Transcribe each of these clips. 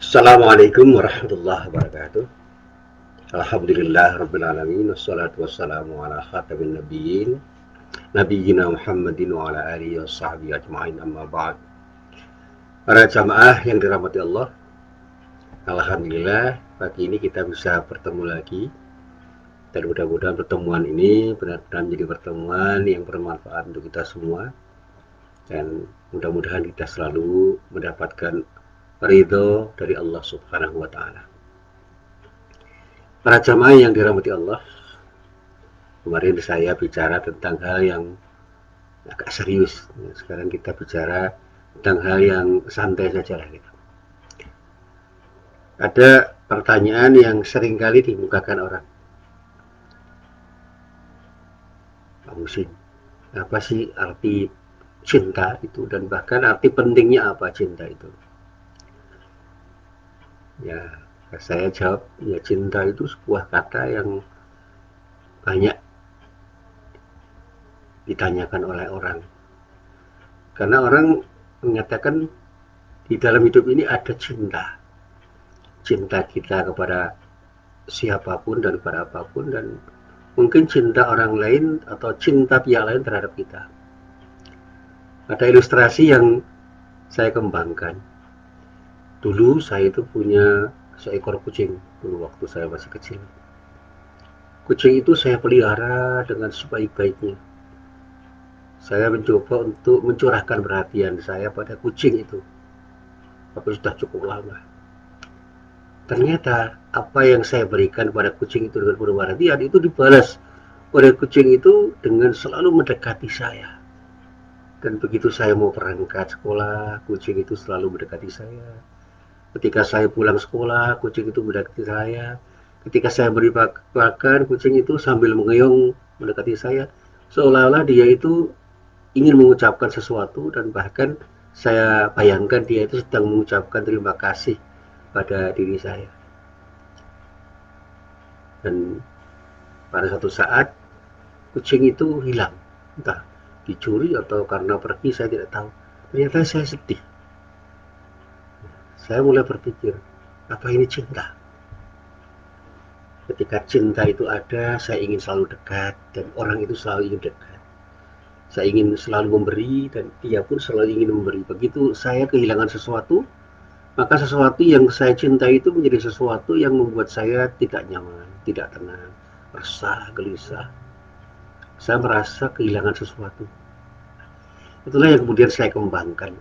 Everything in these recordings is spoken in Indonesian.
Assalamualaikum warahmatullahi wabarakatuh. Alhamdulillah rabbil alamin wassalatu wassalamu ala khatamin nabiyyin nabiyyina Muhammadin wa ala alihi washabbihi ajmain amma ba'd. Para jamaah yang dirahmati Allah, alhamdulillah pagi ini kita bisa bertemu lagi dan mudah-mudahan pertemuan ini benar-benar menjadi pertemuan yang bermanfaat untuk kita semua dan mudah-mudahan kita selalu mendapatkan ridho dari Allah Subhanahu wa taala. Para jamaah yang dirahmati Allah, kemarin saya bicara tentang hal yang agak serius. Sekarang kita bicara tentang hal yang santai saja lah gitu. Ada pertanyaan yang sering kali dimukakan orang. Pak Musin, apa sih arti cinta itu dan bahkan arti pentingnya apa cinta itu? Ya, saya jawab, ya cinta itu sebuah kata yang banyak ditanyakan oleh orang. Karena orang menyatakan di dalam hidup ini ada cinta. Cinta kita kepada siapapun dan kepada apapun dan mungkin cinta orang lain atau cinta pihak lain terhadap kita. Ada ilustrasi yang saya kembangkan. Dulu saya itu punya seekor kucing dulu waktu saya masih kecil. Kucing itu saya pelihara dengan sebaik-baiknya. Saya mencoba untuk mencurahkan perhatian saya pada kucing itu. Tapi sudah cukup lama. Ternyata apa yang saya berikan pada kucing itu dengan penuh perhatian itu dibalas oleh kucing itu dengan selalu mendekati saya. Dan begitu saya mau berangkat sekolah, kucing itu selalu mendekati saya. Ketika saya pulang sekolah, kucing itu mendekati saya. Ketika saya beri makan, kucing itu sambil mengeyong mendekati saya. Seolah-olah dia itu ingin mengucapkan sesuatu dan bahkan saya bayangkan dia itu sedang mengucapkan terima kasih pada diri saya. Dan pada suatu saat, kucing itu hilang. Entah dicuri atau karena pergi, saya tidak tahu. Ternyata saya sedih. Saya mulai berpikir, apa ini cinta? Ketika cinta itu ada, saya ingin selalu dekat, dan orang itu selalu ingin dekat. Saya ingin selalu memberi, dan dia pun selalu ingin memberi. Begitu saya kehilangan sesuatu, maka sesuatu yang saya cintai itu menjadi sesuatu yang membuat saya tidak nyaman, tidak tenang, resah, gelisah. Saya merasa kehilangan sesuatu. Itulah yang kemudian saya kembangkan.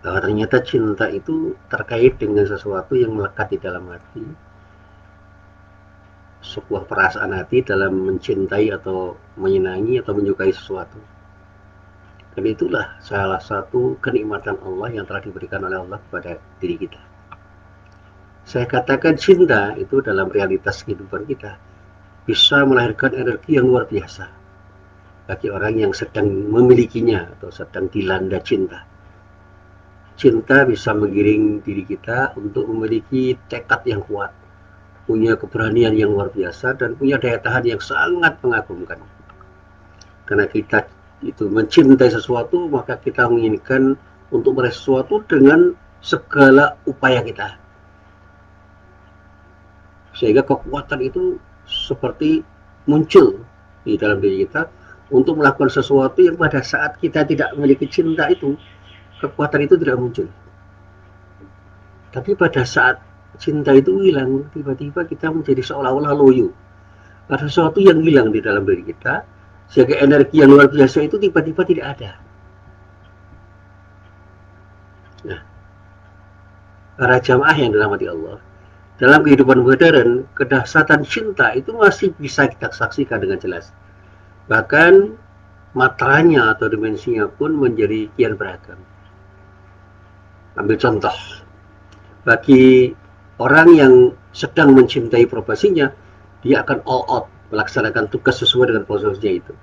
Bahwa ternyata cinta itu terkait dengan sesuatu yang melekat di dalam hati, sebuah perasaan hati dalam mencintai atau menyenangi atau menyukai sesuatu. Dan itulah salah satu kenikmatan Allah yang telah diberikan oleh Allah kepada diri kita. Saya katakan cinta itu dalam realitas kehidupan kita bisa melahirkan energi yang luar biasa bagi orang yang sedang memilikinya atau sedang dilanda cinta. Cinta bisa menggiring diri kita untuk memiliki tekad yang kuat, punya keberanian yang luar biasa, dan punya daya tahan yang sangat mengagumkan. Karena kita itu mencintai sesuatu, maka kita menginginkan untuk meraih sesuatu dengan segala upaya kita. Sehingga kekuatan itu seperti muncul di dalam diri kita untuk melakukan sesuatu yang pada saat kita tidak memiliki cinta itu, kekuatan itu tidak muncul. Tapi pada saat cinta itu hilang, tiba-tiba kita menjadi seolah-olah loyo. Ada sesuatu yang hilang di dalam diri kita, sehingga energi yang luar biasa itu tiba-tiba tidak ada. Nah, para jamaah yang dirahmati Allah, dalam kehidupan modern, kedahsyatan cinta itu masih bisa kita saksikan dengan jelas. Bahkan matranya atau dimensinya pun menjadi kian beragam. Ambil contoh, bagi orang yang sedang mencintai profesinya, dia akan all out melaksanakan tugas sesuai dengan profesinya itu.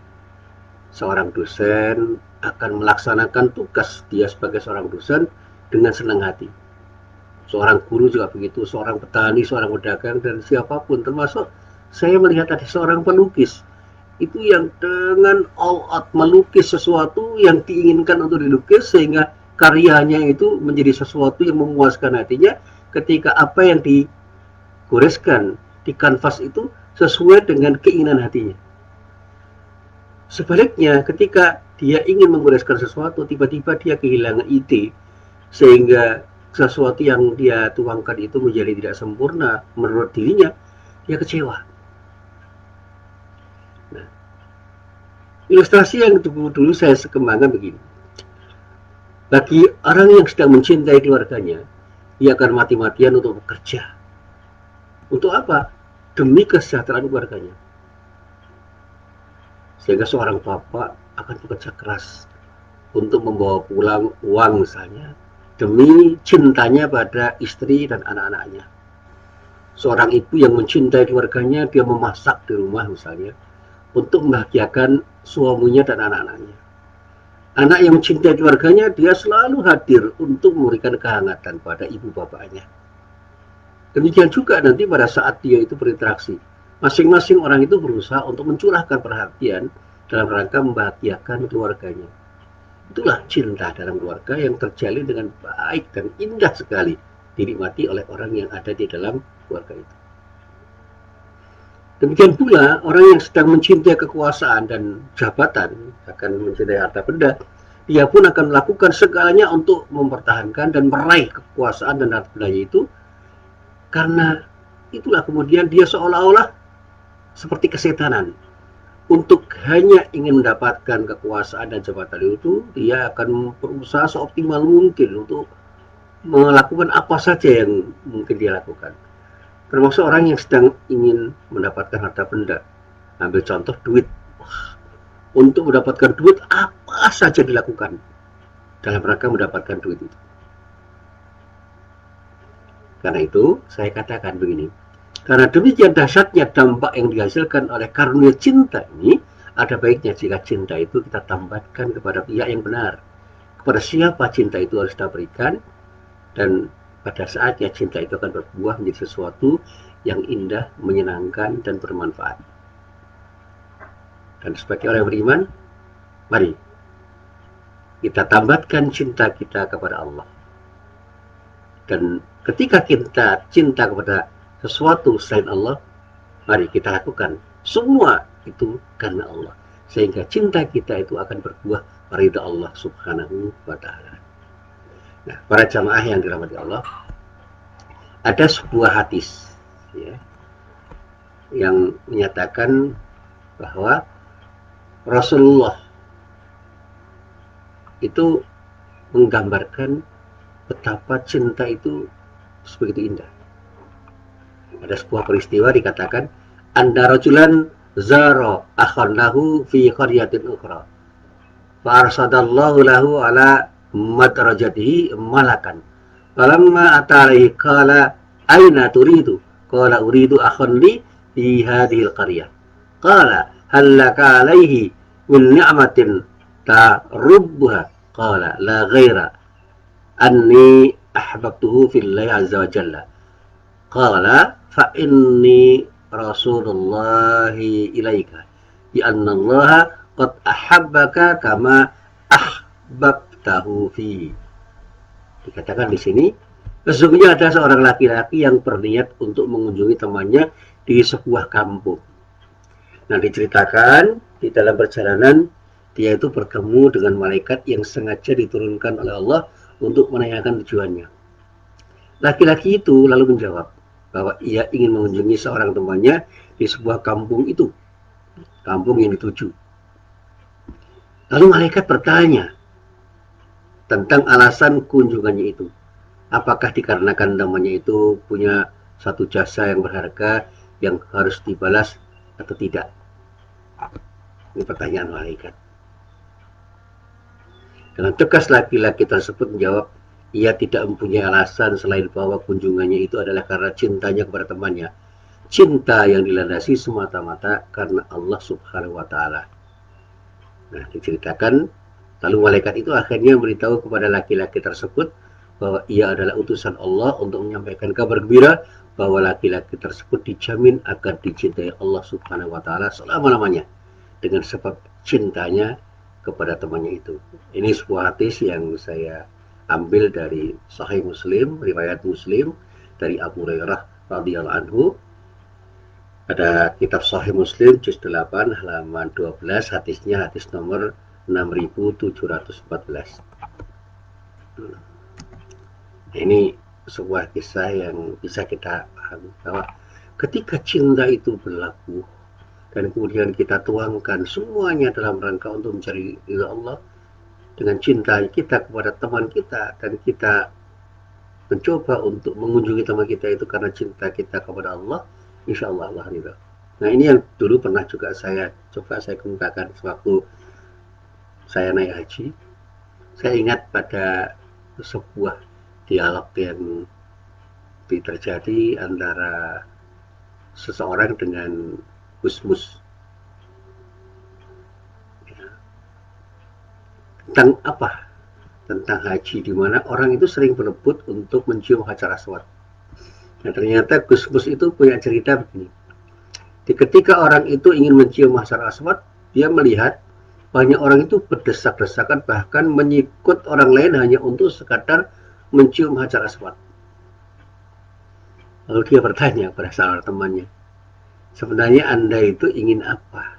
Seorang dosen akan melaksanakan tugas dia sebagai seorang dosen dengan senang hati. Seorang guru juga begitu, seorang petani, seorang pedagang, dan siapapun, termasuk saya melihat ada seorang pelukis itu yang dengan all out melukis sesuatu yang diinginkan untuk dilukis, sehingga karyanya itu menjadi sesuatu yang memuaskan hatinya ketika apa yang digoreskan di kanvas itu sesuai dengan keinginan hatinya. Sebaliknya, ketika dia ingin menggoreskan sesuatu, tiba-tiba dia kehilangan ide, sehingga sesuatu yang dia tuangkan itu menjadi tidak sempurna menurut dirinya, dia kecewa. Nah, ilustrasi yang dulu saya kembangkan begini. Bagi orang yang sedang mencintai keluarganya, dia akan mati-matian untuk bekerja. Untuk apa? Demi kesejahteraan keluarganya. Sehingga seorang bapak akan bekerja keras untuk membawa pulang uang misalnya, demi cintanya pada istri dan anak-anaknya. Seorang ibu yang mencintai keluarganya, dia memasak di rumah misalnya, untuk membahagiakan suaminya dan anak-anaknya. Anak yang mencintai keluarganya, dia selalu hadir untuk memberikan kehangatan pada ibu bapaknya. Demikian juga nanti pada saat dia itu berinteraksi. Masing-masing orang itu berusaha untuk mencurahkan perhatian dalam rangka membahagiakan keluarganya. Itulah cinta dalam keluarga yang terjalin dengan baik dan indah sekali dinikmati oleh orang yang ada di dalam keluarga itu. Demikian pula orang yang sedang mencintai kekuasaan dan jabatan, akan mencintai harta benda, dia pun akan melakukan segalanya untuk mempertahankan dan meraih kekuasaan dan harta bendanya itu, karena itulah kemudian dia seolah-olah seperti kesetanan. Untuk hanya ingin mendapatkan kekuasaan dan jabatan itu, dia akan berusaha seoptimal mungkin untuk melakukan apa saja yang mungkin dia lakukan. Termasuk orang yang sedang ingin mendapatkan harta benda. Ambil contoh duit. Untuk mendapatkan duit, apa saja dilakukan dalam rangka mendapatkan duit itu. Karena itu, saya katakan begini. Karena demikian dahsyatnya dampak yang dihasilkan oleh karunia cinta ini, ada baiknya jika cinta itu kita tambatkan kepada pihak yang benar. Kepada siapa cinta itu harus kita berikan, dan pada saatnya cinta itu akan berbuah menjadi sesuatu yang indah, menyenangkan, dan bermanfaat. Dan sebagai orang beriman, mari kita tambatkan cinta kita kepada Allah. Dan ketika kita cinta kepada sesuatu selain Allah, mari kita lakukan semua itu karena Allah. Sehingga cinta kita itu akan berbuah ridha Allah subhanahu wa ta'ala. Nah, para jamaah yang dirahmati Allah, ada sebuah hadis ya, yang menyatakan bahwa Rasulullah itu menggambarkan betapa cinta itu begitu indah. Ada sebuah peristiwa dikatakan, anda rajulan zara akhan lahu fi qaryatin ukhra fa arsadallahu lahu ala madrajatihi malakan. Falamma ata'alaihi qala aina turidu? Qala uridu akhan li fi hadhil qaryah. Qala hal laka alaihi min ni'matin tarubbuha? Qala la ghaira anni ahbabtuhu fillahi azza wa jalla. Qala fa inni rasulullahi ilaika bi anna allaha qad ahabbaka kama ahbabtahu fi. Dikatakan di sini, sesungguhnya ada seorang laki-laki yang berniat untuk mengunjungi temannya di sebuah kampung. Nah, diceritakan di dalam perjalanan dia itu bertemu dengan malaikat yang sengaja diturunkan oleh Allah untuk menanyakan tujuannya. Laki-laki itu lalu menjawab bahwa ia ingin mengunjungi seorang temannya di sebuah kampung itu, kampung yang dituju. Lalu malaikat bertanya tentang alasan kunjungannya itu. Apakah dikarenakan temannya itu punya satu jasa yang berharga yang harus dibalas atau tidak? Ini pertanyaan malaikat. Dengan tegas laki-laki tersebut menjawab, ia tidak mempunyai alasan selain bahwa kunjungannya itu adalah karena cintanya kepada temannya. Cinta yang dilandasi semata-mata karena Allah subhanahu wa ta'ala. Nah, diceritakan, lalu malaikat itu akhirnya memberitahu kepada laki-laki tersebut bahwa ia adalah utusan Allah untuk menyampaikan kabar gembira bahwa laki-laki tersebut dijamin akan dicintai Allah subhanahu wa ta'ala selama-lamanya dengan sebab cintanya kepada temannya itu. Ini sebuah hadis yang saya ambil dari Sahih Muslim, riwayat Muslim dari Abu Hurairah radhiyallahu anhu. Ada kitab Sahih Muslim juz 8 halaman 12, hadisnya hadis nomor 6714. Ini sebuah kisah yang bisa kita pahami bahwa ketika cinta itu berlaku dan kemudian kita tuangkan semuanya dalam rangka untuk mencari ridha Allah dengan cinta kita kepada teman kita, dan kita mencoba untuk mengunjungi teman kita itu karena cinta kita kepada Allah, insya Allah Allah ridha. Nah, ini yang dulu pernah juga saya kemukakan sewaktu saya naik haji. Saya ingat pada sebuah dialog yang terjadi antara seseorang dengan Gusmus, ya, tentang apa? Tentang haji, di mana orang itu sering berebut untuk mencium Hajar Aswad. Nah, ternyata Gusmus itu punya cerita begini. Ketika orang itu ingin mencium Hajar Aswad, dia melihat banyak orang itu berdesak-desakan, bahkan menyikut orang lain hanya untuk sekadar mencium Hajar Aswad. Lalu dia bertanya pada salah temannya, sebenarnya Anda itu ingin apa?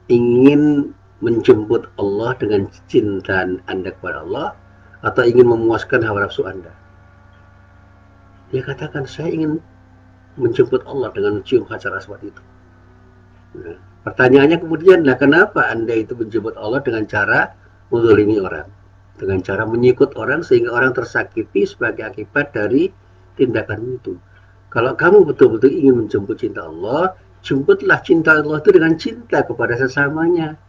Ingin menjemput Allah dengan cinta Anda kepada Allah, atau ingin memuaskan hawa nafsu Anda? Dia katakan, saya ingin menjemput Allah dengan mencium Hajar Aswad itu. Nah, pertanyaannya kemudian, nah kenapa Anda itu menjemput Allah dengan cara menzalimi orang? Dengan cara menyikut orang sehingga orang tersakiti sebagai akibat dari tindakan itu. Kalau kamu betul-betul ingin menjemput cinta Allah, jemputlah cinta Allah itu dengan cinta kepada sesamanya,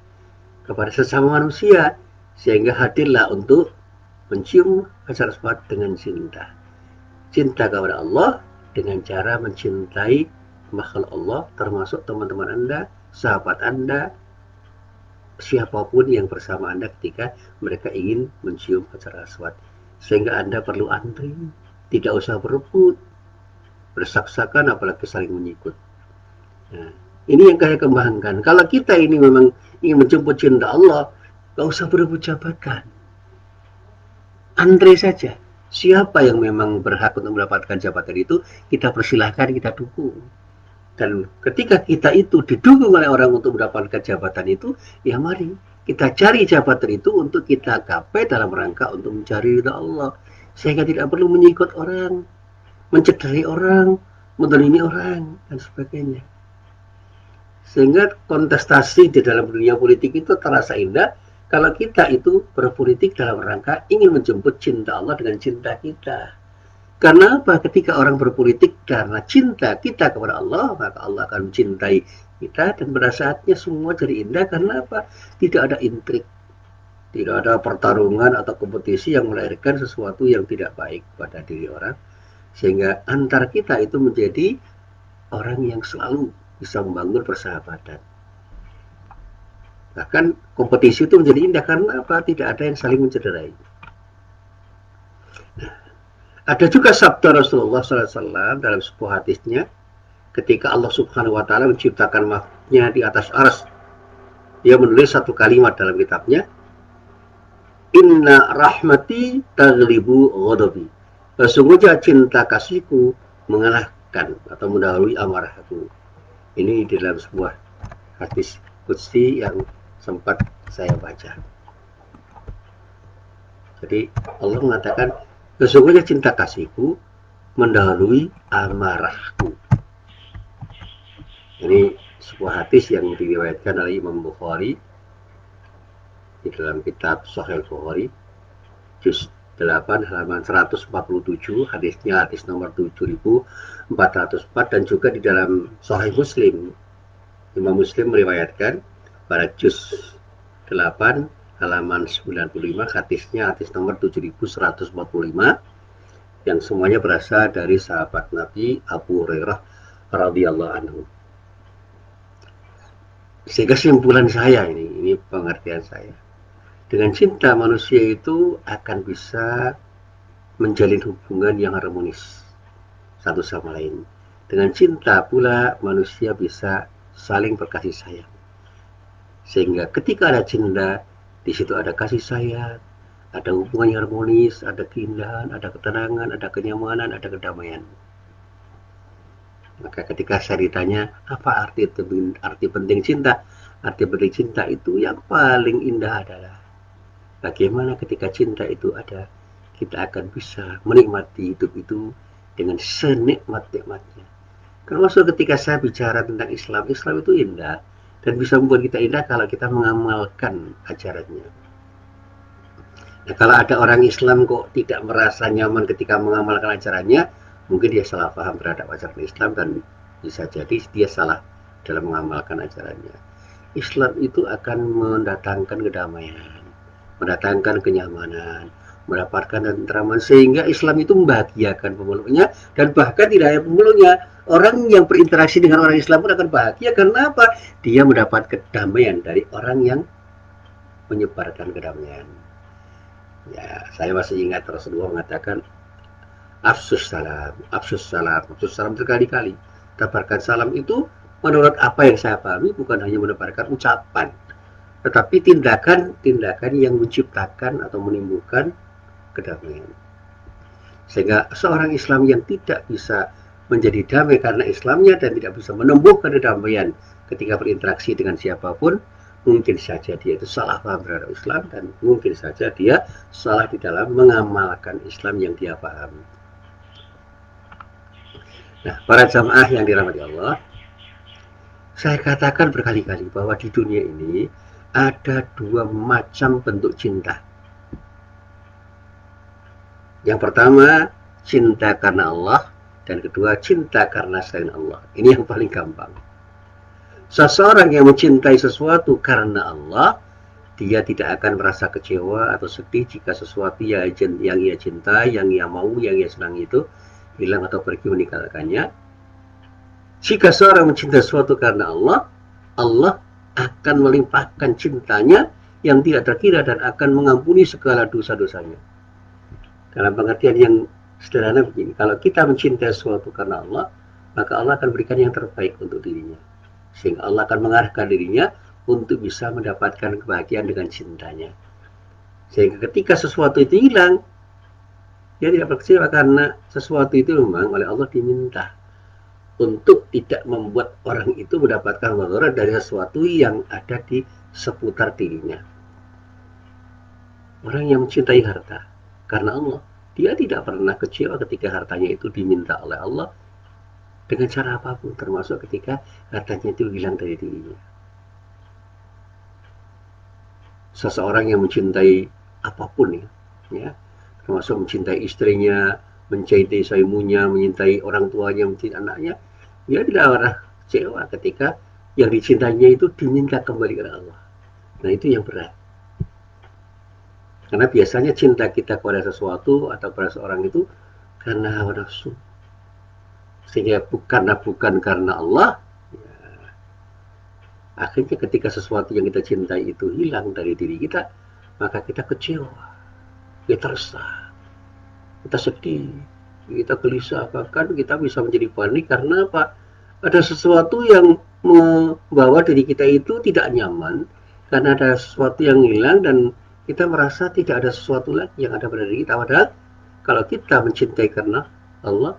kepada sesama manusia, sehingga hadirlah untuk mencium Hajar Aswad dengan cinta. Cinta kepada Allah dengan cara mencintai makhluk Allah, termasuk teman-teman Anda, sahabat Anda, siapapun yang bersama Anda ketika mereka ingin mencium Hajar Aswad. Sehingga Anda perlu antri, tidak usah berebut, bersak-sakan, apalagi saling menyikut. Nah, ini yang saya kembangkan. Kalau kita ini memang ingin menjemput cinta Allah, gak usah berebut jabatan, antri saja. Siapa yang memang berhak untuk mendapatkan jabatan itu, kita persilahkan, kita dukung. Dan ketika kita itu didukung oleh orang untuk mendapatkan jabatan itu, ya mari kita cari jabatan itu untuk kita gapai dalam rangka untuk mencari ridha Allah, sehingga tidak perlu menyikut orang, mencederai orang, menzalimi orang, dan sebagainya. Sehingga kontestasi di dalam dunia politik itu terasa indah kalau kita itu berpolitik dalam rangka ingin menjemput cinta Allah dengan cinta kita. Karena apa? Ketika orang berpolitik karena cinta kita kepada Allah, maka Allah akan mencintai kita, dan pada saatnya semua jadi indah. Karena apa? Tidak ada intrik, tidak ada pertarungan atau kompetisi yang melahirkan sesuatu yang tidak baik pada diri orang, sehingga antar kita itu menjadi orang yang selalu bisa membangun persahabatan. Bahkan kompetisi itu menjadi indah karena apa? Tidak ada yang saling mencederai. Ada juga sabda Rasulullah SAW dalam sebuah hadisnya, ketika Allah Subhanahu Wa Taala menciptakan makhluknya di atas arsy, dia menulis satu kalimat dalam kitabnya, Inna rahmati taghlibu ghadabi. Sesungguhnya cinta kasihku mengalahkan atau mendahului amarahku. Ini dalam sebuah hadis qudsi yang sempat saya baca. Jadi Allah mengatakan, sesungguhnya cinta kasihku mendahului amarahku. Ini sebuah hadis yang diriwayatkan oleh Imam Bukhari di dalam kitab Sahih Bukhari juz 8 halaman 147, hadisnya hadis nomor 7404, dan juga di dalam Sahih Muslim. Imam Muslim meriwayatkan pada juz 8 halaman 95, hadisnya hadis nomor 7145, yang semuanya berasal dari sahabat Nabi Abu Hurairah radhiyallahu anhu. Sehingga kesimpulan saya ini pengertian saya, dengan cinta manusia itu akan bisa menjalin hubungan yang harmonis satu sama lain. Dengan cinta pula manusia bisa saling berkasih sayang, sehingga ketika ada cinta, di situ ada kasih sayang, Ada hubungan yang harmonis, ada keindahan, ada ketenangan, ada kenyamanan, ada kedamaian. Maka ketika saya ditanya, apa arti penting cinta? Arti penting cinta itu yang paling indah adalah bagaimana ketika cinta itu ada, kita akan bisa menikmati hidup itu dengan senikmat-nikmatnya. Termasuk ketika saya bicara tentang Islam, Islam itu indah dan bisa membuat kita indah kalau kita mengamalkan ajarannya. Nah, kalau ada orang Islam kok tidak merasa nyaman ketika mengamalkan ajarannya, mungkin dia salah paham terhadap ajaran Islam dan bisa jadi dia salah dalam mengamalkan ajarannya. Islam itu akan mendatangkan kedamaian, mendatangkan kenyamanan, mendapatkan tentraman, sehingga Islam itu membahagiakan pemeluknya, dan bahkan tidak hanya pemeluknya, orang yang berinteraksi dengan orang Islam pun akan bahagia. Karena apa? Dia mendapat kedamaian dari orang yang menyebarkan kedamaian. Ya, saya masih ingat Rasulullah mengatakan afsus salam, afsus salam, afsus salam berkali-kali. Tebarkan salam itu menurut apa yang saya pahami bukan hanya menebarkan ucapan, tetapi tindakan-tindakan yang menciptakan atau menimbulkan kedamaian. Sehingga seorang Islam yang tidak bisa menjadi damai karena Islamnya dan tidak bisa menumbuhkan kedamaian ketika berinteraksi dengan siapapun, mungkin saja dia itu salah paham terhadap Islam dan mungkin saja dia salah di dalam mengamalkan Islam yang dia pahami. Nah, para jamaah yang dirahmati Allah, saya katakan berkali-kali bahwa di dunia ini ada dua macam bentuk cinta. Yang pertama, cinta karena Allah, dan kedua, cinta karena selain Allah. Ini yang paling gampang. Seseorang yang mencintai sesuatu karena Allah, dia tidak akan merasa kecewa atau sedih jika sesuatu yang ia cintai, yang ia mau, yang ia senang itu hilang atau pergi meninggalkannya. Jika seorang mencintai sesuatu karena Allah, Allah akan melimpahkan cintanya yang tidak terkira dan akan mengampuni segala dosa-dosanya. Dalam pengertian yang sederhana begini, kalau kita mencintai sesuatu karena Allah, maka Allah akan berikan yang terbaik untuk dirinya. Sehingga Allah akan mengarahkan dirinya untuk bisa mendapatkan kebahagiaan dengan cintanya. Sehingga ketika sesuatu itu hilang, dia tidak berkecewa karena sesuatu itu memang oleh Allah diminta untuk tidak membuat orang itu mendapatkan madarat dari sesuatu yang ada di seputar dirinya. Orang yang mencintai harta karena Allah, dia tidak pernah kecewa ketika hartanya itu diminta oleh Allah dengan cara apapun, termasuk ketika hartanya itu hilang dari dirinya. Seseorang yang mencintai apapun ya, termasuk mencintai istrinya, mencintai suaminya, mencintai orang tuanya, mencintai anaknya, dia tidak pernah kecewa ketika yang dicintainya itu diminta kembali kepada Allah. Nah, itu yang berat. Karena biasanya cinta kita kepada sesuatu atau pada seorang itu karena hawa nafsu. Sehingga bukan karena Allah, ya, akhirnya ketika sesuatu yang kita cintai itu hilang dari diri kita, maka kita kecewa, kita resah, kita sedih, kita gelisah, bahkan kita bisa menjadi panik karena apa? Ada sesuatu yang membawa diri kita itu tidak nyaman karena ada sesuatu yang hilang dan kita merasa tidak ada sesuatu lagi yang ada pada diri kita. Padahal kalau kita mencintai karena Allah,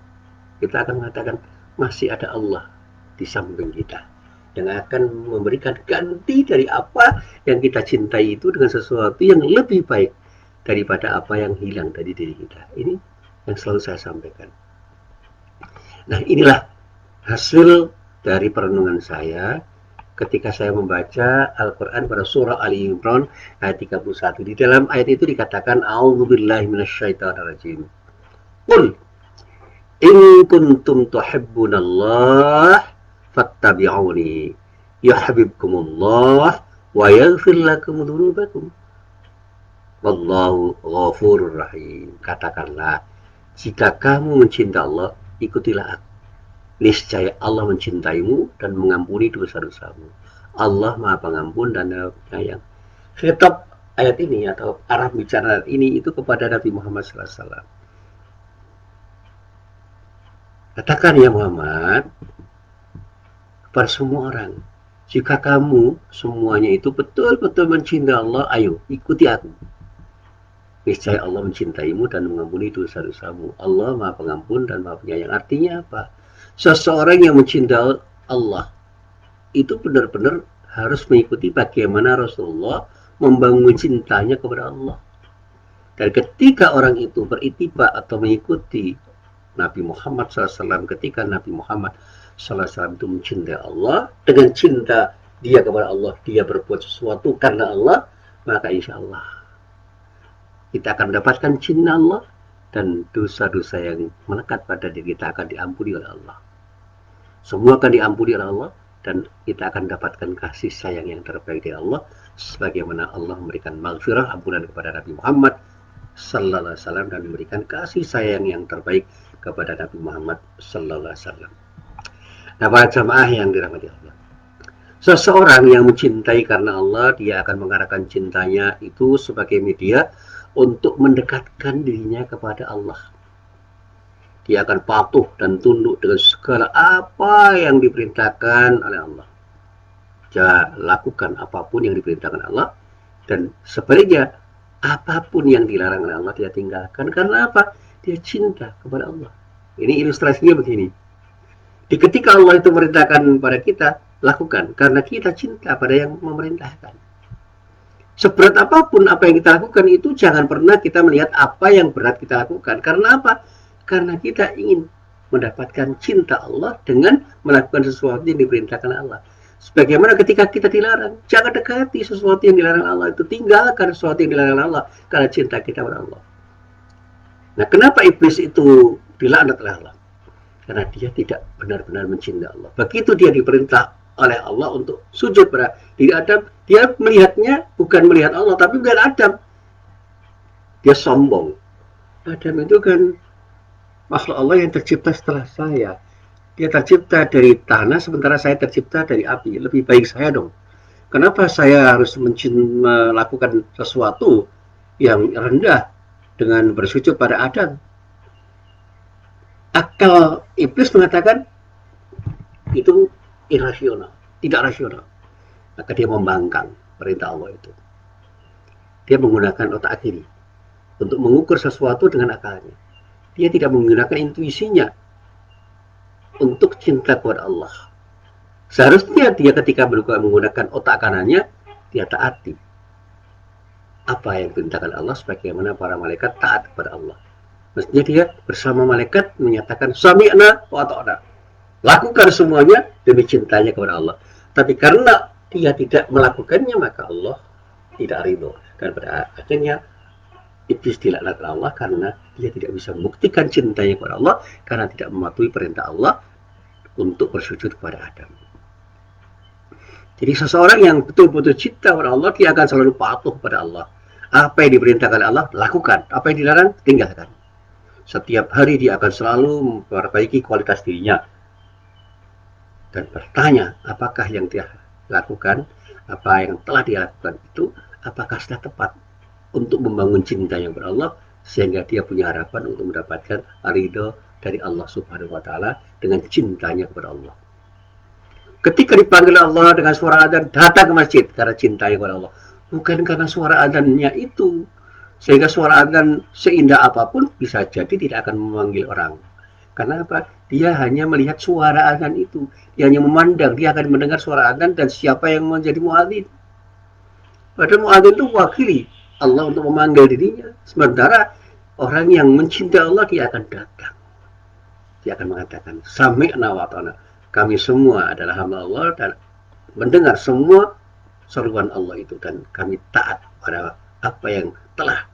kita akan mengatakan masih ada Allah di samping kita yang akan memberikan ganti dari apa yang kita cintai itu dengan sesuatu yang lebih baik daripada apa yang hilang dari diri kita. Ini yang selalu saya sampaikan. Nah, inilah hasil dari perenungan saya ketika saya membaca Al-Quran pada surah Ali Imran ayat 31. Di dalam ayat itu dikatakan a'udzubillahi minasyaitonirrajim. Qul in kuntum tuhibbunallah fattabi'uni yuhibbukumullah wa yaghfir lakum dzunubakum wallahu ghafurur rahim. Katakanlah, jika kamu mencintai Allah, ikutilah aku. Niscaya Allah mencintaimu dan mengampuni dosa-dosamu. Allah Maha Pengampun dan Penyayang. Khitab ayat ini atau arah bicara ini itu kepada Nabi Muhammad SAW. Katakan ya Muhammad kepada semua orang, jika kamu semuanya itu betul-betul mencintai Allah, ayo ikuti aku. niscaya Allah mencintaimu dan mengampuni dosa-dosamu. Allah Maha Pengampun dan Maha Penyayang. Artinya apa? Seseorang yang mencintai Allah itu benar-benar harus mengikuti bagaimana Rasulullah membangun cintanya kepada Allah. Dan ketika orang itu beritiba atau mengikuti Nabi Muhammad SAW, ketika Nabi Muhammad SAW itu mencintai Allah, dengan cinta dia kepada Allah, dia berbuat sesuatu karena Allah, maka insya Allah kita akan mendapatkan cinta Allah dan dosa-dosa yang melekat pada diri kita akan diampuni oleh Allah. Semua akan diampuni oleh Allah dan kita akan dapatkan kasih sayang yang terbaik dari Allah sebagaimana Allah memberikan maghfirah ampunan kepada Nabi Muhammad sallallahu alaihi wasallam dan memberikan kasih sayang yang terbaik kepada Nabi Muhammad sallallahu alaihi wasallam. Nah, para jamaah yang dirahmati Allah. Seseorang yang mencintai karena Allah, dia akan mengarahkan cintanya itu sebagai media untuk mendekatkan dirinya kepada Allah. Dia akan patuh dan tunduk dengan segala apa yang diperintahkan oleh Allah. Dia lakukan apapun yang diperintahkan Allah, dan sebaliknya apapun yang dilarang oleh Allah dia tinggalkan. Karena apa? Dia cinta kepada Allah. Ini ilustrasinya begini. Di ketika Allah itu memerintahkan pada kita, lakukan karena kita cinta pada yang memerintahkan. Seberat apapun apa yang kita lakukan itu, jangan pernah kita melihat apa yang berat kita lakukan. Karena apa? Karena kita ingin mendapatkan cinta Allah dengan melakukan sesuatu yang diperintahkan Allah. Sebagaimana ketika kita dilarang, jangan dekati sesuatu yang dilarang Allah itu, tinggalkan sesuatu yang dilarang Allah karena cinta kita kepada Allah. Nah, kenapa iblis itu dilaknat oleh Allah? Karena dia tidak benar-benar mencintai Allah. Begitu dia diperintah oleh Allah untuk sujud pada diri Adam, dia melihatnya bukan melihat Allah, tapi melihat Adam. Dia sombong. Adam itu kan makhluk Allah yang tercipta setelah saya. Dia tercipta dari tanah, sementara saya tercipta dari api. Lebih baik saya dong. Kenapa saya harus melakukan sesuatu yang rendah dengan bersujud pada Adam? Akal iblis mengatakan itu irasional, tidak rasional. Maka dia membangkang perintah Allah itu. Dia menggunakan otak kiri untuk mengukur sesuatu dengan akalnya. Dia tidak menggunakan intuisinya untuk cinta kepada Allah. Seharusnya dia ketika menggunakan otak kanannya, dia taati apa yang diperintahkan Allah sebagaimana para malaikat taat kepada Allah. Mestinya dia bersama malaikat menyatakan sami'na wa ata'na. Lakukan semuanya demi cintanya kepada Allah. Tapi karena dia tidak melakukannya, maka Allah tidak ridho. Dan pada akhirnya iblis dilaknat Allah karena dia tidak bisa membuktikan cintanya kepada Allah karena tidak mematuhi perintah Allah untuk bersujud kepada Adam. Jadi seseorang yang betul-betul cinta kepada Allah, dia akan selalu patuh kepada Allah. Apa yang diperintahkan Allah, lakukan. Apa yang dilarang, tinggalkan. Setiap hari dia akan selalu memperbaiki kualitas dirinya dan bertanya apakah yang dia lakukan, apa yang telah dia lakukan itu, apakah sudah tepat untuk membangun cintanya kepada Allah sehingga dia punya harapan untuk mendapatkan ridho dari Allah Subhanahu wa taala dengan cintanya kepada Allah. Ketika dipanggil Allah dengan suara adzan, datang ke masjid karena cintanya kepada Allah, bukan karena suara adzannya itu. Sehingga suara adzan seindah apapun bisa jadi tidak akan memanggil orang. Karena apa? Dia hanya melihat suara adzan itu. Dia hanya memandang, dia akan mendengar suara adzan dan siapa yang menjadi muadzin. Padahal muadzin itu wakili Allah untuk memanggil dirinya. Sementara orang yang mencintai Allah, dia akan datang. Dia akan mengatakan, sami'na wa ata'na. Kami semua adalah hamba Allah dan mendengar semua seruan Allah itu. Dan kami taat pada apa yang telah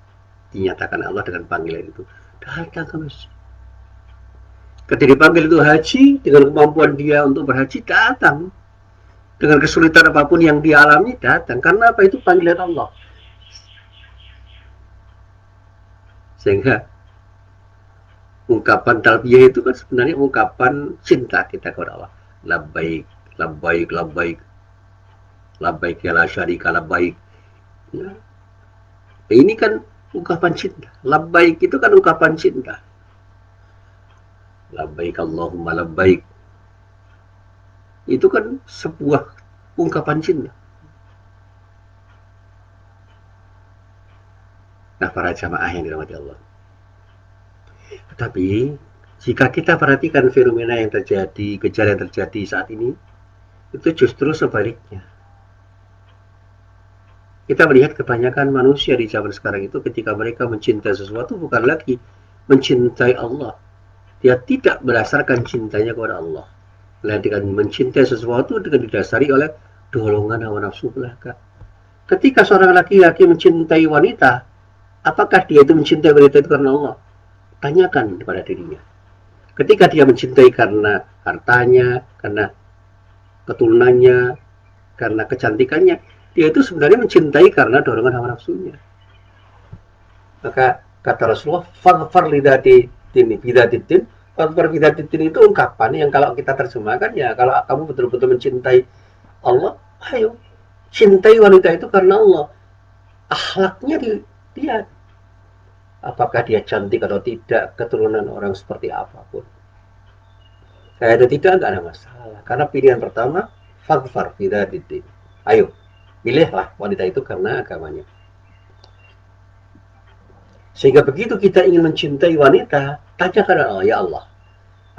dinyatakan Allah dengan panggilan itu. Datang ke masjid. Ketika dipanggil itu haji, dengan kemampuan dia untuk berhaji, datang. Dengan kesulitan apapun yang dia alami, datang. Karena apa? Itu panggilan Allah. Sehingga ungkapan talbiyah itu kan sebenarnya ungkapan cinta kita kepada Allah. Labbaik, labbaik, labbaik. Labbaik ya la syarika labbaik. Ya. Ini kan ungkapan cinta. Labbaik itu kan ungkapan cinta. Labbaik Allahumma labbaik. Itu kan sebuah ungkapan cinta. Nah, para jamaah yang dirahmati Allah. Tetapi jika kita perhatikan fenomena yang terjadi, gejala yang terjadi saat ini, itu justru sebaliknya. Kita melihat kebanyakan manusia di zaman sekarang itu ketika mereka mencintai sesuatu bukan lagi mencintai Allah. Dia tidak berdasarkan cintanya kepada Allah. Melainkan mencintai sesuatu dengan didasari oleh dorongan hawa nafsu belaka. Ketika seorang laki-laki mencintai wanita, apakah dia itu mencintai wanita itu karena Allah? Tanyakan kepada dirinya. Ketika dia mencintai karena hartanya, karena keturunannya, karena kecantikannya, dia itu sebenarnya mencintai karena dorongan hawa nafsunya. Maka kata Rasulullah, "Faghfar lidati dini bidatiddin." Faghfar bidatiddin itu ungkapan yang kalau kita terjemahkan ya, kalau kamu betul-betul mencintai Allah, ayo cintai wanita itu karena Allah. Akhlaknya dilihat. Apakah dia cantik atau tidak, keturunan orang seperti apapun. Saya ada tidak, enggak ada masalah. Karena pilihan pertama, faghfar bidatiddin. Ayo, pilihlah wanita itu karena agamanya. Sehingga begitu kita ingin mencintai wanita, tanyakan Allah, ya Allah,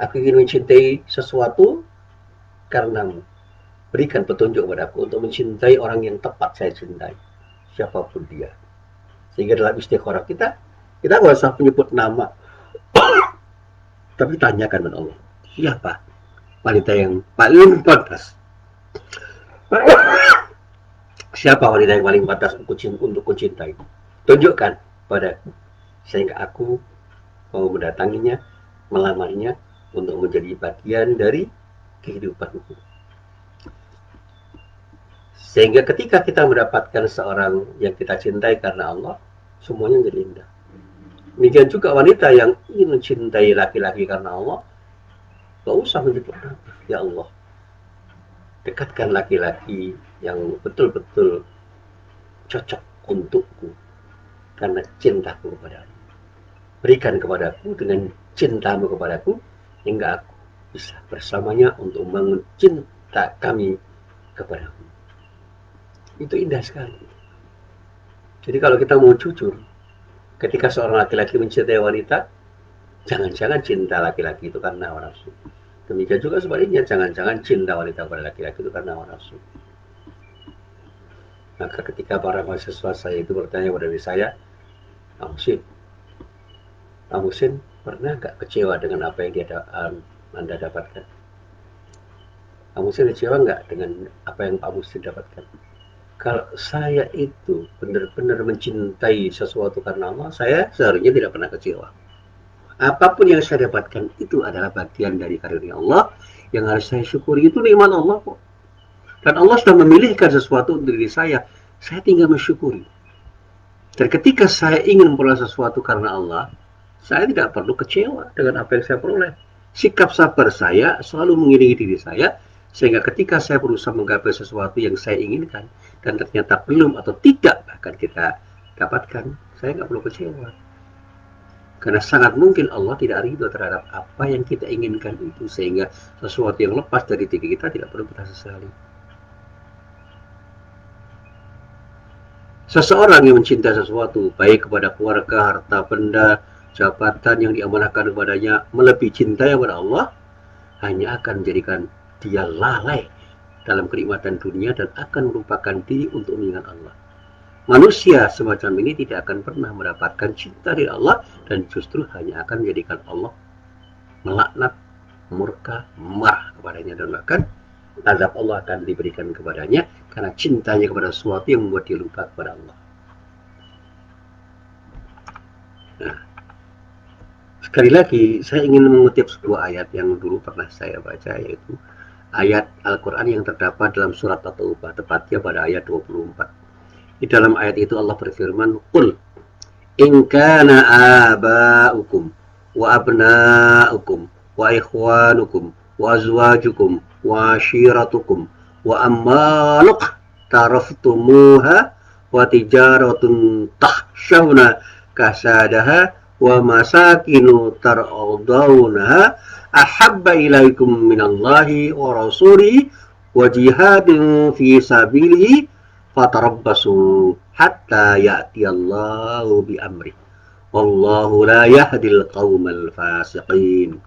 aku ingin mencintai sesuatu karenamu. Berikan petunjuk kepadaku untuk mencintai orang yang tepat saya cintai, siapapun dia. Sehingga dalam istikharah kita nggak usah menyebut nama, tapi tanyakan kepada Allah, siapa wanita yang paling pantas? Siapa wanita yang paling pantas untuk kucintai? Tunjukkan padaku, sehingga aku mau mendatanginya, melamarnya untuk menjadi bagian dari kehidupanku. Sehingga ketika kita mendapatkan seorang yang kita cintai karena Allah, semuanya menjadi indah. Demikian juga wanita yang ingin mencintai laki-laki karena Allah, gak usah menyebut nama, ya Allah, dekatkan laki-laki yang betul-betul cocok untukku karena cintaku kepadamu. Berikan kepadaku dengan cintamu kepadaku hingga aku bisa bersamanya untuk membangun cinta kami kepadamu. Itu indah sekali. Jadi kalau kita mau jujur, ketika seorang laki-laki mencintai wanita, jangan-jangan cinta laki-laki itu karena hawa nafsu. Demikian juga sebaliknya, jangan-jangan cinta wanita pada laki-laki itu karena hawa nafsu. Maka ketika para mahasiswa saya itu bertanya kepada diri saya, Pak Musin pernah nggak kecewa dengan apa yang Anda dapatkan? Pak Musin kecewa nggak dengan apa yang Pak Musin dapatkan? Kalau saya itu benar-benar mencintai sesuatu karena Allah, saya seharusnya tidak pernah kecewa. Apapun yang saya dapatkan itu adalah bagian dari karunia Allah yang harus saya syukuri. Itu nikmat Allah kok. Dan Allah sudah memilihkan sesuatu untuk diri saya tinggal mensyukuri. Dan ketika saya ingin memperoleh sesuatu karena Allah, saya tidak perlu kecewa dengan apa yang saya peroleh. Sikap sabar saya selalu mengiringi diri saya, sehingga ketika saya berusaha menggapai sesuatu yang saya inginkan, dan ternyata belum atau tidak bahkan kita dapatkan, saya nggak perlu kecewa. Karena sangat mungkin Allah tidak ridho terhadap apa yang kita inginkan itu, sehingga sesuatu yang lepas dari diri kita tidak perlu kita sesali. Seseorang yang mencintai sesuatu, baik kepada keluarga, harta benda, jabatan yang diamanahkan kepadanya, melebihi cinta kepada Allah, hanya akan menjadikan dia lalai dalam kenikmatan dunia dan akan merupakan diri untuk mengingat Allah. Manusia semacam ini tidak akan pernah mendapatkan cinta dari Allah dan justru hanya akan menjadikan Allah melaknat, murka, marah kepadanya, dan bahkan azab Allah akan diberikan kepadanya karena cintanya kepada sesuatu yang membuat dia lupa kepada Allah. Nah, sekali lagi saya ingin mengutip sebuah ayat yang dulu pernah saya baca, yaitu ayat Al-Quran yang terdapat dalam surat At-Taubah, tepatnya pada ayat 24. Di dalam ayat itu Allah berfirman, "Qul in kana aba'ukum wa abna'ukum wa ikhwanukum wa azwajukum wa ashiratukum wa amwaluq taraftumuha wa tijaratun tahshawna kasadaha wa masakinu tar'adawnaha ahabba ilaikum minallahi wa rasulihi wa jihadin fi sabilihi fatarabbasu hatta ya'tiyallahu bi amri. Wallahu la yahdil qaumal fasiqin.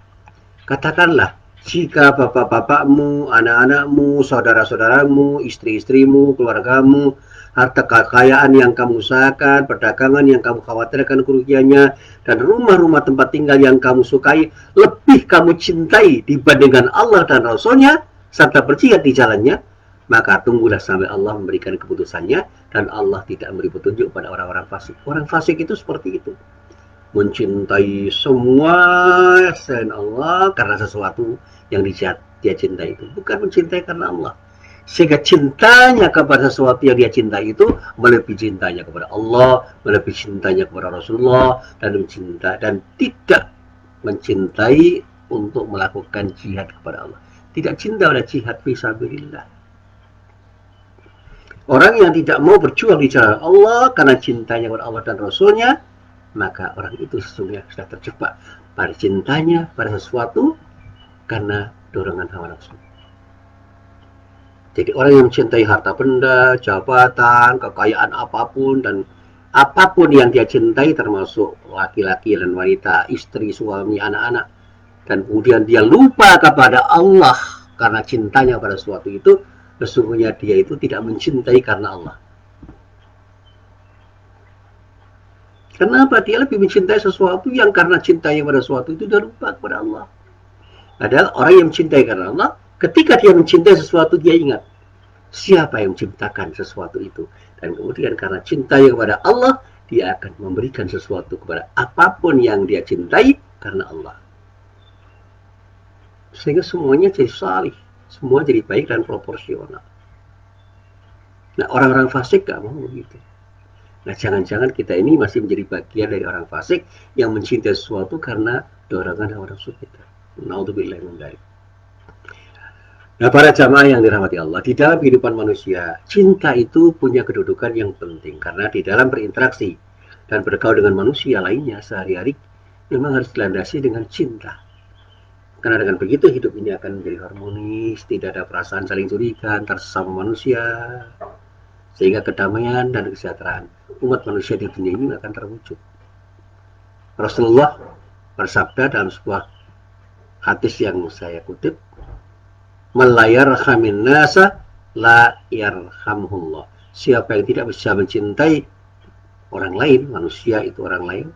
Katakanlah, jika bapak-bapakmu, anak-anakmu, saudara-saudaramu, istri-istrimu, keluargamu, harta kekayaan yang kamu usahakan, perdagangan yang kamu khawatirkan kerugiannya, dan rumah-rumah tempat tinggal yang kamu sukai, lebih kamu cintai dibandingkan Allah dan Rasulnya, serta berjihad di jalannya, maka tunggulah sampai Allah memberikan keputusannya, dan Allah tidak memberi petunjuk pada orang-orang fasik. Orang fasik itu seperti itu. Mencintai semua selain Allah karena sesuatu yang dia cintai itu, bukan mencintai karena Allah. Sehingga cintanya kepada sesuatu yang dia cintai itu melebihi cintanya kepada Allah, melebihi cintanya kepada Rasulullah, dan tidak mencintai untuk melakukan jihad kepada Allah. Tidak cinta pada jihad fisabilillah. Orang yang tidak mau berjuang di jalan Allah karena cintanya kepada Allah dan Rasulnya, maka orang itu sesungguhnya sudah terjebak pada cintanya pada sesuatu karena dorongan hawa nafsu. Jadi orang yang mencintai harta benda, jabatan, kekayaan apapun, dan apapun yang dia cintai termasuk laki-laki dan wanita, istri, suami, anak-anak, dan kemudian dia lupa kepada Allah karena cintanya pada sesuatu itu, sesungguhnya dia itu tidak mencintai karena Allah. Kenapa? Dia lebih mencintai sesuatu yang karena cintanya pada sesuatu itu dia lupa kepada Allah. Padahal orang yang mencintai karena Allah, ketika dia mencintai sesuatu, dia ingat siapa yang menciptakan sesuatu itu. Dan kemudian karena cintanya kepada Allah, dia akan memberikan sesuatu kepada apapun yang dia cintai karena Allah. Sehingga semuanya jadi salih, semua jadi baik dan proporsional. Nah, orang-orang fasik gak mau begitu. Nah, jangan-jangan kita ini masih menjadi bagian dari orang fasik yang mencintai sesuatu karena dorongan hawa nafsu kita. Naudzubillah min dzalik. Nah, para jamaah yang dirahmati Allah, di dalam kehidupan manusia, cinta itu punya kedudukan yang penting karena di dalam berinteraksi dan bergaul dengan manusia lainnya sehari-hari memang harus dilandasi dengan cinta. Karena dengan begitu hidup ini akan menjadi harmonis, tidak ada perasaan saling curiga antar sesama manusia, sehingga kedamaian dan kesejahteraan umat manusia di dunia ini akan terwujud. Rasulullah bersabda dalam sebuah hadis yang saya kutip, "Man la yarhamin nasa la yarhamhullah." Siapa yang tidak bisa mencintai orang lain, manusia itu orang lain,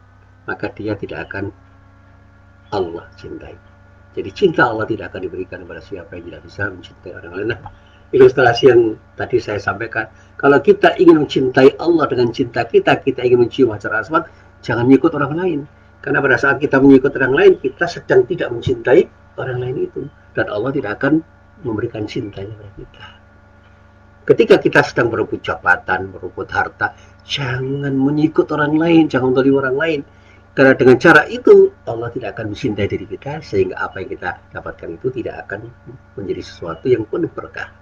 maka dia tidak akan Allah cintai. Jadi cinta Allah tidak akan diberikan kepada siapa yang tidak bisa mencintai orang lain. Nah, ilustrasi yang tadi saya sampaikan, kalau kita ingin mencintai Allah dengan cinta kita ingin mencium hajar aswad, jangan mengikut orang lain. Karena pada saat kita mengikut orang lain, kita sedang tidak mencintai orang lain itu. Dan Allah tidak akan memberikan cintanya kepada kita. Ketika kita sedang berebut jabatan, berebut harta, jangan mengikut orang lain, jangan mentolim orang lain. Karena dengan cara itu, Allah tidak akan mencintai diri kita, sehingga apa yang kita dapatkan itu tidak akan menjadi sesuatu yang penuh berkah.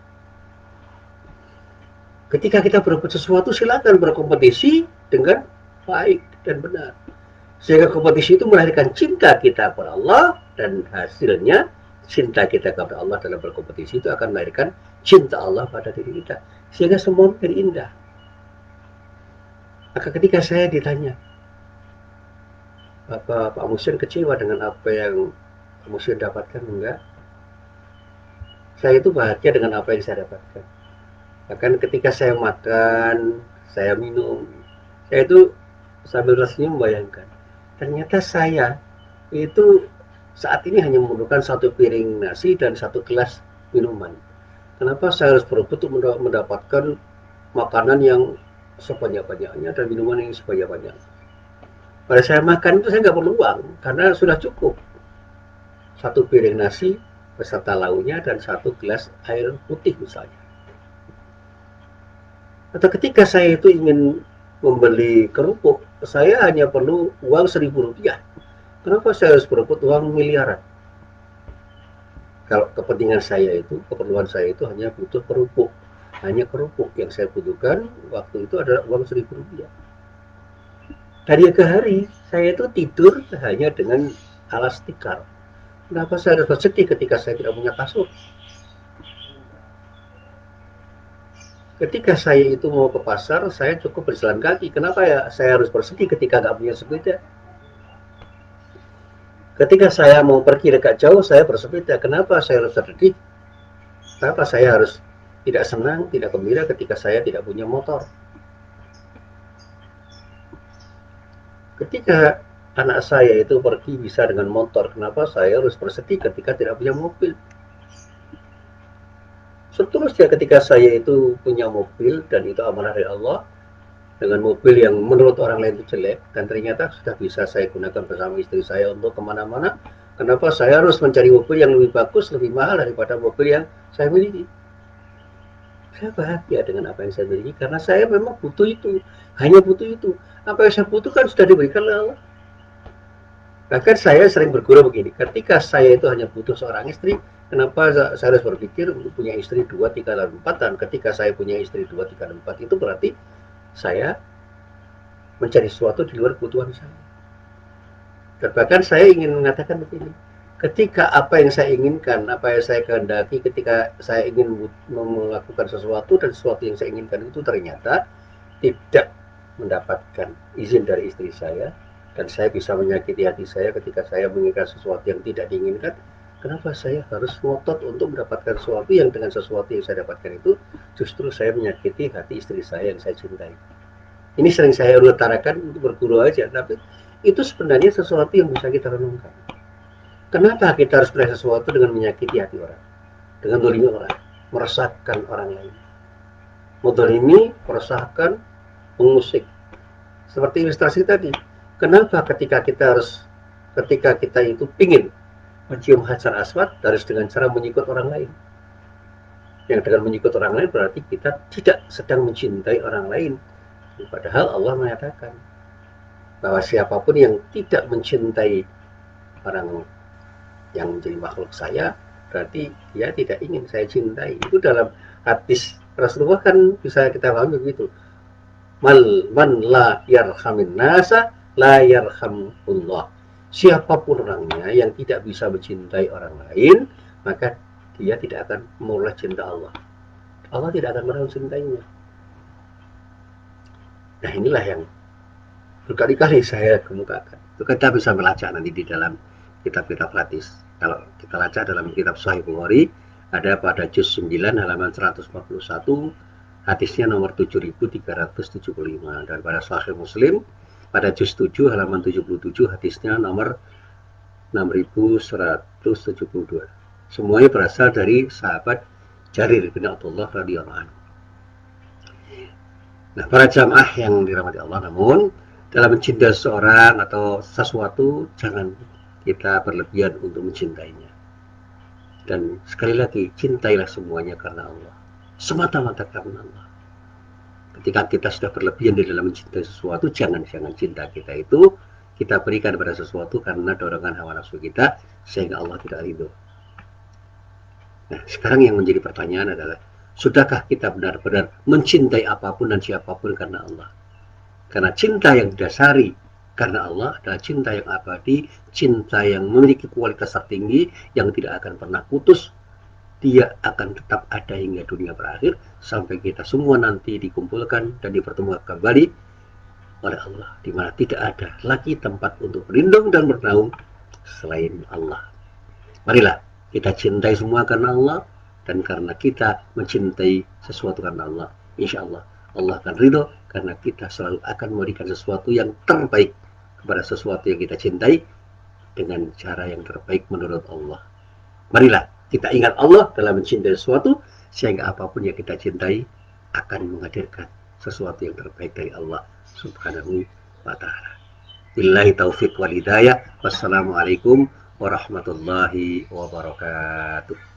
Ketika kita berebut sesuatu, silakan berkompetisi dengan baik dan benar. Sehingga kompetisi itu melahirkan cinta kita kepada Allah, dan hasilnya cinta kita kepada Allah dalam berkompetisi itu akan melahirkan cinta Allah pada diri kita. Sehingga semua menjadi indah. Maka ketika saya ditanya, Pak Muslim kecewa dengan apa yang Pak Muslim dapatkan? Enggak. Saya itu bahagia dengan apa yang saya dapatkan. Bahkan ketika saya makan, saya minum, saya itu sambil tersenyum membayangkan, ternyata saya itu saat ini hanya memerlukan satu piring nasi dan satu gelas minuman. Kenapa saya harus berebut untuk mendapatkan makanan yang sebanyak-banyaknya dan minuman yang sebanyak-banyaknya? Pada saya makan itu saya nggak perlu uang, karena sudah cukup. Satu piring nasi beserta lauknya dan satu gelas air putih misalnya. Atau ketika saya itu ingin membeli kerupuk, saya hanya perlu uang Rp1.000. Kenapa saya harus berebut uang miliaran? Kalau kepentingan saya itu, keperluan saya itu hanya butuh kerupuk. Hanya kerupuk yang saya butuhkan waktu itu adalah uang Rp1.000. Hari ke hari, saya itu tidur hanya dengan alas tikar. Kenapa saya harus bersedih ketika saya tidak punya kasur? Ketika saya itu mau ke pasar, saya cukup berjalan kaki. Kenapa ya saya harus bersedih ketika nggak punya sepeda? Ketika saya mau pergi dekat jauh, saya bersepeda. Kenapa saya harus sedih? Kenapa saya harus tidak senang, tidak gembira ketika saya tidak punya motor? Ketika anak saya itu pergi bisa dengan motor, kenapa saya harus bersedih ketika tidak punya mobil? Seterusnya ketika saya itu punya mobil dan itu amanah dari Allah, dengan mobil yang menurut orang lain itu jelek dan ternyata sudah bisa saya gunakan bersama istri saya untuk kemana-mana, kenapa saya harus mencari mobil yang lebih bagus, lebih mahal daripada mobil yang saya miliki? Saya bahagia dengan apa yang saya miliki karena saya memang butuh itu, hanya butuh itu. Apa yang saya butuhkan sudah diberikan oleh Allah. Bahkan saya sering berguru begini, ketika saya itu hanya butuh seorang istri, kenapa saya harus berpikir untuk punya istri 2, 3, dan 4, dan ketika saya punya istri 2, 3, dan 4 itu berarti saya mencari sesuatu di luar kebutuhan saya. Dan bahkan saya ingin mengatakan begini, ketika apa yang saya inginkan, apa yang saya kehendaki, ketika saya ingin melakukan sesuatu dan sesuatu yang saya inginkan itu ternyata tidak mendapatkan izin dari istri saya, dan saya bisa menyakiti hati saya ketika saya menginginkan sesuatu yang tidak diinginkan, kenapa saya harus ngotot untuk mendapatkan sesuatu yang dengan sesuatu yang saya dapatkan itu justru saya menyakiti hati istri saya yang saya cintai. Ini sering saya utarakan untuk berguru aja, tapi itu sebenarnya sesuatu yang bisa kita renungkan. Kenapa kita harus melakukan sesuatu dengan menyakiti hati orang, dengan dolimi orang, meresahkan orang lain, mendolimi, meresahkan, mengusik. Seperti ilustrasi tadi, kenapa ketika kita itu pingin mencium hajar aswad harus dengan cara menyikut orang lain? Yang dengan menyikut orang lain berarti kita tidak sedang mencintai orang lain. Padahal Allah mengatakan bahwa siapapun yang tidak mencintai orang yang menjadi makhluk saya, berarti dia tidak ingin saya cintai. Itu dalam hadis Rasulullah kan bisa kita pahami begitu. Man la yarhamin nasa la yarhamullah. Siapapun orangnya yang tidak bisa mencintai orang lain, maka dia tidak akan memulai cinta Allah. Allah tidak akan pernah mencintainya. Nah, inilah yang berkali-kali saya kemukakan. Itu kita bisa melacak nanti di dalam kitab-kitab hadis. Kalau kita lacak dalam kitab Sahih Bukhari, ada pada juz 9 halaman 141, hadisnya nomor 7375, dan pada Sahih Muslim pada juz 7 halaman 77 hadisnya nomor 6172. Semuanya berasal dari sahabat Jarir bin Abdullah radhiyallahu anhu. Nah, para jamaah yang dirahmati Allah, namun dalam mencintai seorang atau sesuatu jangan kita berlebihan untuk mencintainya. Dan sekali lagi, cintailah semuanya karena Allah, semata-mata karena Allah. Ketika kita sudah berlebihan di dalam mencintai sesuatu, jangan cinta kita itu kita berikan pada sesuatu karena dorongan hawa nafsu kita, sehingga Allah tidak ridho. Nah, sekarang yang menjadi pertanyaan adalah, sudahkah kita benar-benar mencintai apapun dan siapapun karena Allah? Karena cinta yang didasari karena Allah adalah cinta yang abadi, cinta yang memiliki kualitas tertinggi, yang tidak akan pernah putus. Dia akan tetap ada hingga dunia berakhir, sampai kita semua nanti dikumpulkan dan dipertemukan kembali oleh Allah, di mana tidak ada lagi tempat untuk berlindung dan bernaung selain Allah. Marilah kita cintai semua karena Allah, dan karena kita mencintai sesuatu karena Allah, insya Allah Allah akan ridho, karena kita selalu akan memberikan sesuatu yang terbaik kepada sesuatu yang kita cintai dengan cara yang terbaik menurut Allah. Marilah kita ingat Allah dalam mencintai sesuatu, sehingga apapun yang kita cintai akan menghadirkan sesuatu yang terbaik dari Allah Subhanahu wa ta'ala. Billahi taufiq wal hidayah. Wassalamualaikum warahmatullahi wabarakatuh.